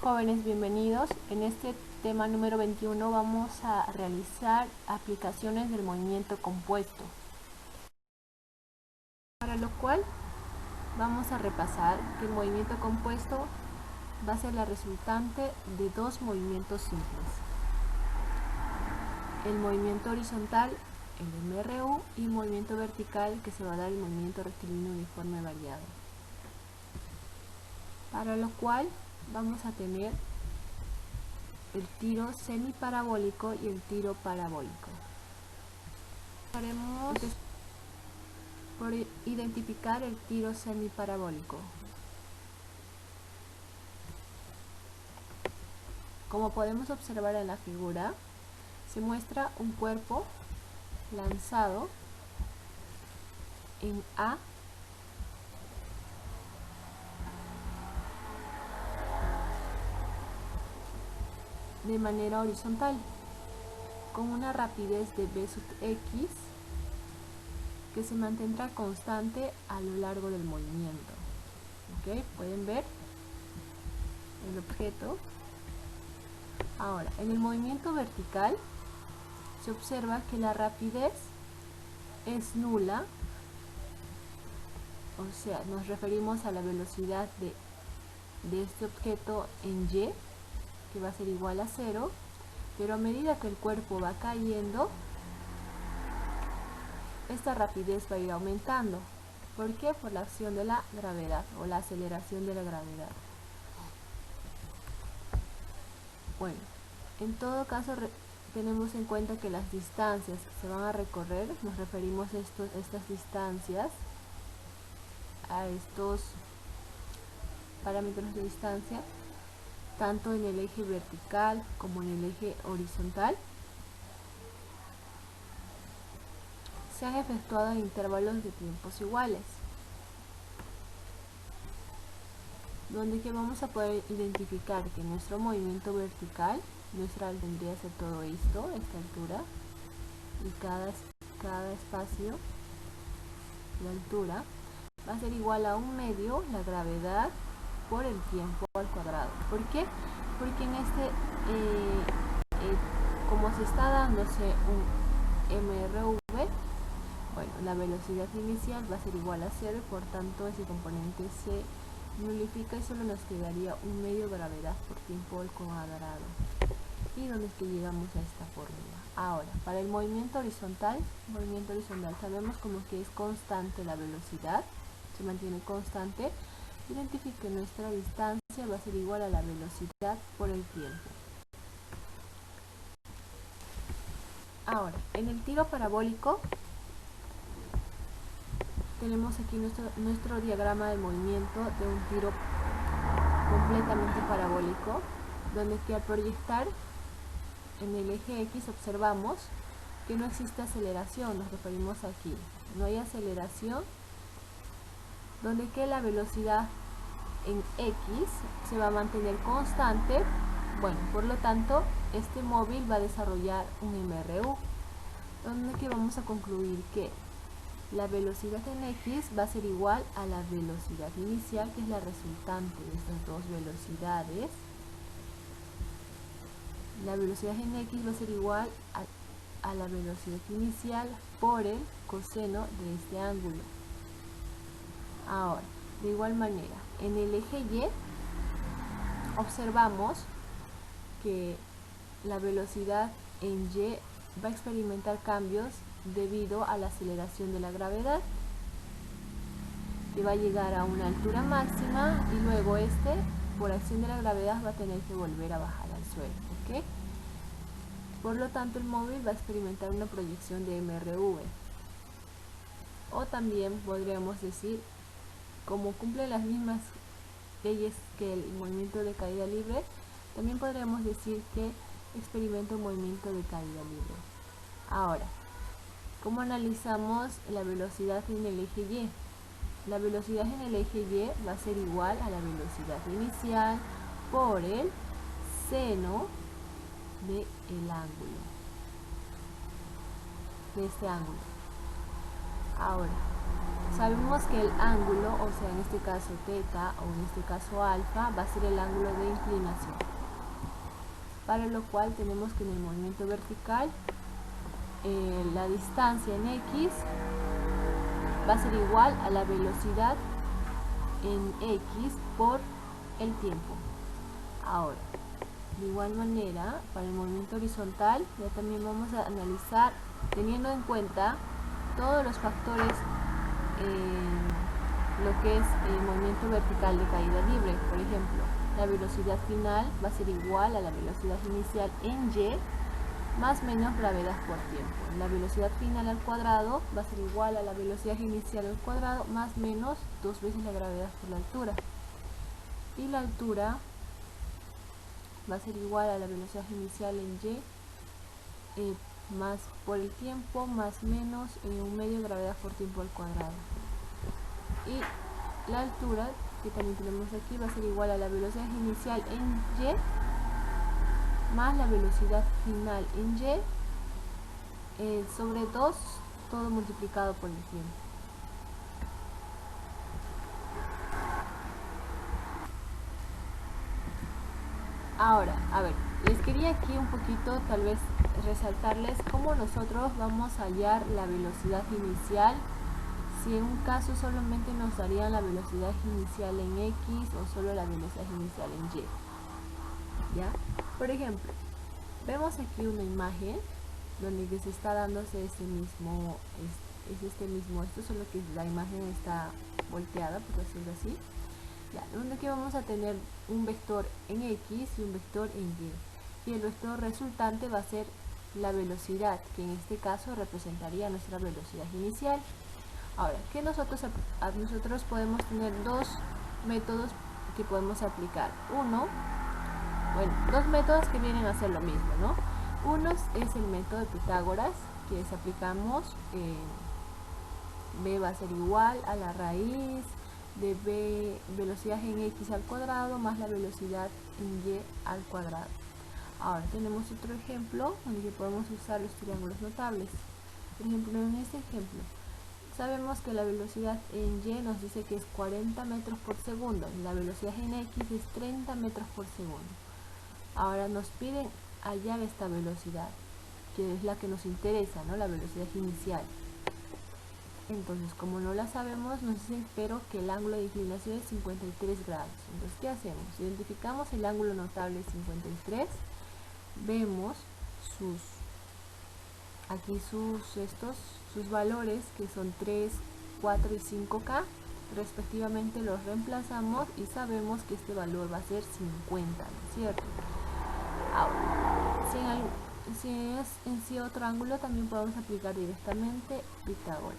jóvenes, bienvenidos. En este tema número 21 vamos a realizar aplicaciones del movimiento compuesto, para lo cual vamos a repasar que el movimiento compuesto va a ser la resultante de dos movimientos simples: el movimiento horizontal, el MRU, y el movimiento vertical, que se va a dar el movimiento rectilíneo uniforme variado, para lo cual vamos a tener el tiro semiparabólico y el tiro parabólico. Haremos por identificar el tiro semiparabólico. Como podemos observar en la figura, se muestra un cuerpo lanzado en A de manera horizontal, con una rapidez de v sub x que se mantendrá constante a lo largo del movimiento. ¿Ok? Pueden ver el objeto. Ahora, en el movimiento vertical se observa que la rapidez es nula, o sea, nos referimos a la velocidad de este objeto en y, que va a ser igual a 0, pero a medida que el cuerpo va cayendo, esta rapidez va a ir aumentando. ¿Por qué? Por la acción de la gravedad o la aceleración de la gravedad. Bueno, en todo caso tenemos en cuenta que las distancias que se van a recorrer, nos referimos a estas distancias, a estos parámetros de distancia, tanto en el eje vertical como en el eje horizontal, se han efectuado en intervalos de tiempos iguales, donde que vamos a poder identificar que nuestro movimiento vertical, nuestra tendría que ser todo esto, esta altura, y cada espacio, la altura, va a ser igual a 1/2 la gravedad por el tiempo al cuadrado. ¿Por qué? Porque en como se está dándose un MRV, bueno, la velocidad inicial va a ser igual a 0 y por tanto ese componente se nulifica y solo nos quedaría 1/2 gravedad por tiempo al cuadrado. Y donde es que llegamos a esta fórmula. Ahora, para el movimiento horizontal sabemos como que es constante la velocidad, se mantiene constante. Identifique nuestra distancia va a ser igual a la velocidad por el tiempo. Ahora, en el tiro parabólico tenemos aquí nuestro diagrama de movimiento de un tiro completamente parabólico, donde que al proyectar en el eje X observamos que no existe aceleración, nos referimos aquí, no hay aceleración, donde que la velocidad en X se va a mantener constante. Bueno, por lo tanto, este móvil va a desarrollar un MRU, donde que vamos a concluir que la velocidad en X va a ser igual a la velocidad inicial, que es la resultante de estas dos velocidades. La velocidad en X va a ser igual a la velocidad inicial por el coseno de este ángulo. Ahora, de igual manera, en el eje Y observamos que la velocidad en Y va a experimentar cambios debido a la aceleración de la gravedad, que va a llegar a una altura máxima y luego por acción de la gravedad, va a tener que volver a bajar al suelo. ¿Okay? Por lo tanto, el móvil va a experimentar una proyección de MRV. O también podríamos decir, como cumple las mismas leyes que el movimiento de caída libre, también podríamos decir que experimenta un movimiento de caída libre. Ahora, ¿cómo analizamos la velocidad en el eje Y? La velocidad en el eje Y va a ser igual a la velocidad inicial por el seno del ángulo, de este ángulo. Ahora, sabemos que el ángulo, o sea, en este caso teta o en este caso alfa, va a ser el ángulo de inclinación. Para lo cual tenemos que en el movimiento vertical la distancia en X va a ser igual a la velocidad en X por el tiempo. Ahora, de igual manera, para el movimiento horizontal ya también vamos a analizar teniendo en cuenta todos los factores lo que es el movimiento vertical de caída libre. Por ejemplo, la velocidad final va a ser igual a la velocidad inicial en Y más menos gravedad por tiempo. La velocidad final al cuadrado va a ser igual a la velocidad inicial al cuadrado más menos 2 veces la gravedad por la altura. Y la altura va a ser igual a la velocidad inicial en Y más por el tiempo más menos un medio gravedad por tiempo al cuadrado. Y la altura que también tenemos aquí va a ser igual a la velocidad inicial en Y más la velocidad final en Y sobre 2 todo multiplicado por el tiempo. Ahora, a ver, les quería aquí un poquito tal vez resaltarles cómo nosotros vamos a hallar la velocidad inicial si en un caso solamente nos darían la velocidad inicial en X o solo la velocidad inicial en Y. ¿Ya? Por ejemplo, vemos aquí una imagen donde se está dándose este mismo, esto solo que la imagen está volteada, por decirlo así. Ya, donde aquí vamos a tener un vector en X y un vector en Y. Y el vector resultante va a ser la velocidad, que en este caso representaría nuestra velocidad inicial. Ahora, que nosotros podemos tener dos métodos que podemos aplicar. Dos métodos que vienen a ser lo mismo, ¿no? Uno es el método de Pitágoras, que es aplicamos B va a ser igual a la raíz de B velocidad en X al cuadrado más la velocidad en Y al cuadrado. Ahora tenemos otro ejemplo donde podemos usar los triángulos notables. Por ejemplo, en este ejemplo sabemos que la velocidad en Y nos dice que es 40 metros por segundo y la velocidad en X es 30 metros por segundo. Ahora nos piden hallar esta velocidad, que es la que nos interesa, ¿no? La velocidad inicial. Entonces, como no la sabemos, nos dicen pero que el ángulo de inclinación es 53 grados. Entonces, ¿qué hacemos? Identificamos el ángulo notable 53, vemos aquí sus valores, que son 3, 4 y 5K, respectivamente los reemplazamos y sabemos que este valor va a ser 50, ¿no es cierto? Ahora, si es en sí otro ángulo, también podemos aplicar directamente Pitágoras.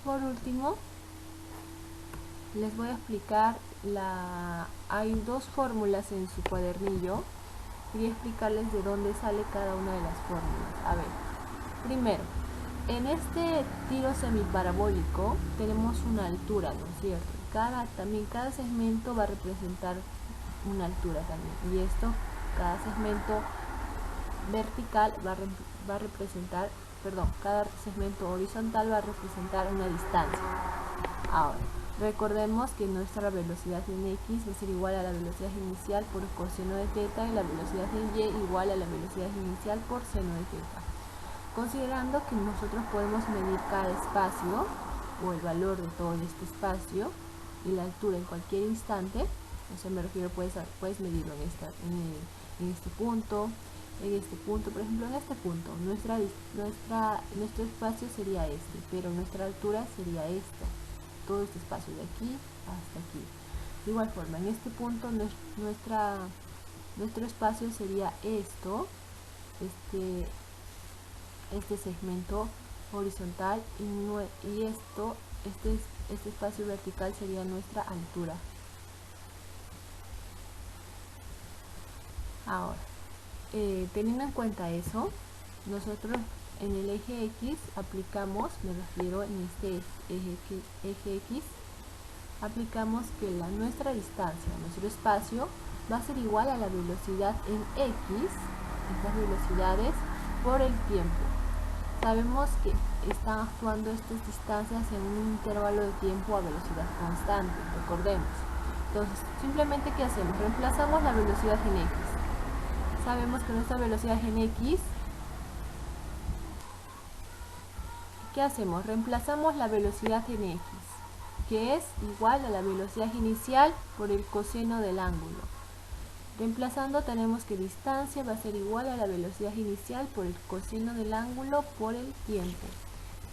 Por último, les voy a explicar hay dos fórmulas en su cuadernillo. Quería explicarles de dónde sale cada una de las fórmulas. A ver, primero, en este tiro semiparabólico tenemos una altura, ¿no es cierto? Cada segmento va a representar una altura también. Y cada segmento vertical va a representar, cada segmento horizontal va a representar una distancia. Ahora, recordemos que nuestra velocidad en X va a ser igual a la velocidad inicial por coseno de teta y la velocidad en Y igual a la velocidad inicial por seno de teta. Considerando que nosotros podemos medir cada espacio o el valor de todo este espacio y la altura en cualquier instante, o sea, me refiero, puedes medirlo en este punto, por ejemplo, en este punto, nuestro espacio sería este, pero nuestra altura sería esta. Todo este espacio de aquí hasta aquí. De igual forma, en este punto nuestro espacio sería esto, este segmento horizontal y este espacio vertical sería nuestra altura. Ahora, teniendo en cuenta eso, nosotros en el eje X aplicamos, me refiero en este eje X, aplicamos que nuestra distancia, nuestro espacio, va a ser igual a la velocidad en X, estas velocidades, por el tiempo. Sabemos que están actuando estas distancias en un intervalo de tiempo a velocidad constante, recordemos. Entonces, simplemente ¿qué hacemos? Reemplazamos la velocidad en x. Sabemos que nuestra velocidad en x, ¿qué hacemos? Reemplazamos la velocidad en x, que es igual a la velocidad inicial por el coseno del ángulo. Reemplazando tenemos que distancia va a ser igual a la velocidad inicial por el coseno del ángulo por el tiempo.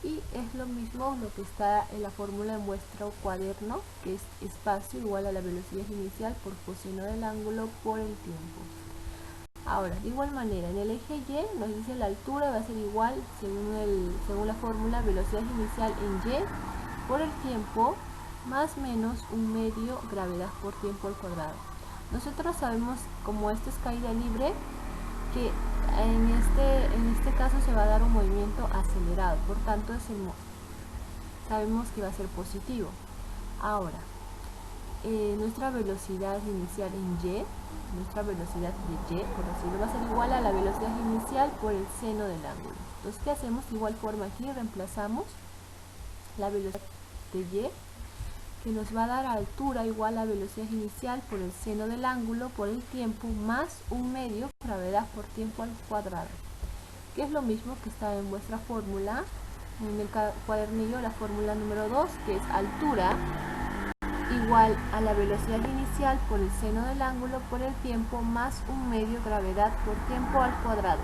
Y es lo mismo lo que está en la fórmula en vuestro cuaderno, que es espacio igual a la velocidad inicial por coseno del ángulo por el tiempo. Ahora, de igual manera, en el eje Y nos dice la altura va a ser igual, según la fórmula, velocidad inicial en Y por el tiempo más menos un medio gravedad por tiempo al cuadrado. Nosotros sabemos, como esto es caída libre, que en este caso se va a dar un movimiento acelerado, por tanto sabemos que va a ser positivo. Ahora, nuestra velocidad inicial en Y, nuestra velocidad de Y, por decirlo, va a ser igual a la velocidad inicial por el seno del ángulo. Entonces, ¿qué hacemos? De igual forma aquí reemplazamos la velocidad de Y, que nos va a dar altura igual a velocidad inicial por el seno del ángulo por el tiempo más un medio gravedad por tiempo al cuadrado, que es lo mismo que está en vuestra fórmula, en el cuadernillo, la fórmula número 2, que es altura igual a la velocidad inicial por el seno del ángulo por el tiempo más un medio gravedad por tiempo al cuadrado.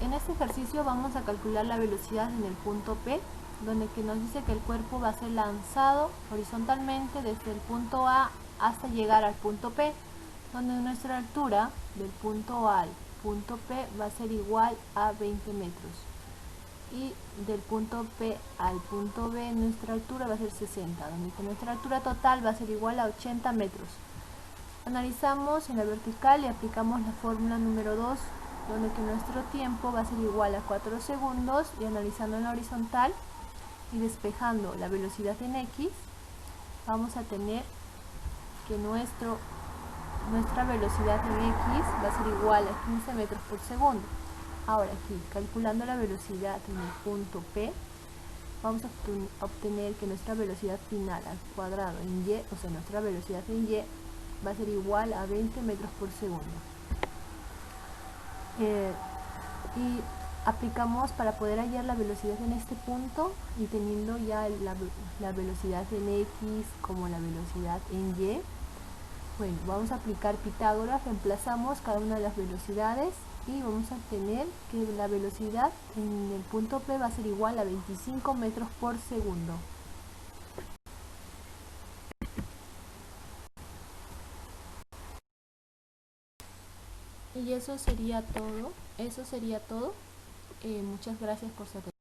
En este ejercicio vamos a calcular la velocidad en el punto P, donde que nos dice que el cuerpo va a ser lanzado horizontalmente desde el punto A hasta llegar al punto P, donde nuestra altura del punto A al punto P va a ser igual a 20 metros. Y del punto P al punto B nuestra altura va a ser 60, donde que nuestra altura total va a ser igual a 80 metros. Analizamos en la vertical y aplicamos la fórmula número 2, donde que nuestro tiempo va a ser igual a 4 segundos, y analizando en la horizontal y despejando la velocidad en X, vamos a tener que nuestra velocidad en X va a ser igual a 15 metros por segundo. Ahora aquí, calculando la velocidad en el punto P, vamos a obtener que nuestra velocidad final al cuadrado en Y, o sea, nuestra velocidad en Y, va a ser igual a 20 metros por segundo. Y aplicamos para poder hallar la velocidad en este punto, y teniendo ya la velocidad en X como la velocidad en Y, bueno, vamos a aplicar Pitágoras, reemplazamos cada una de las velocidades y vamos a obtener que la velocidad en el punto P va a ser igual a 25 metros por segundo. Y eso sería todo. Muchas gracias por su atención.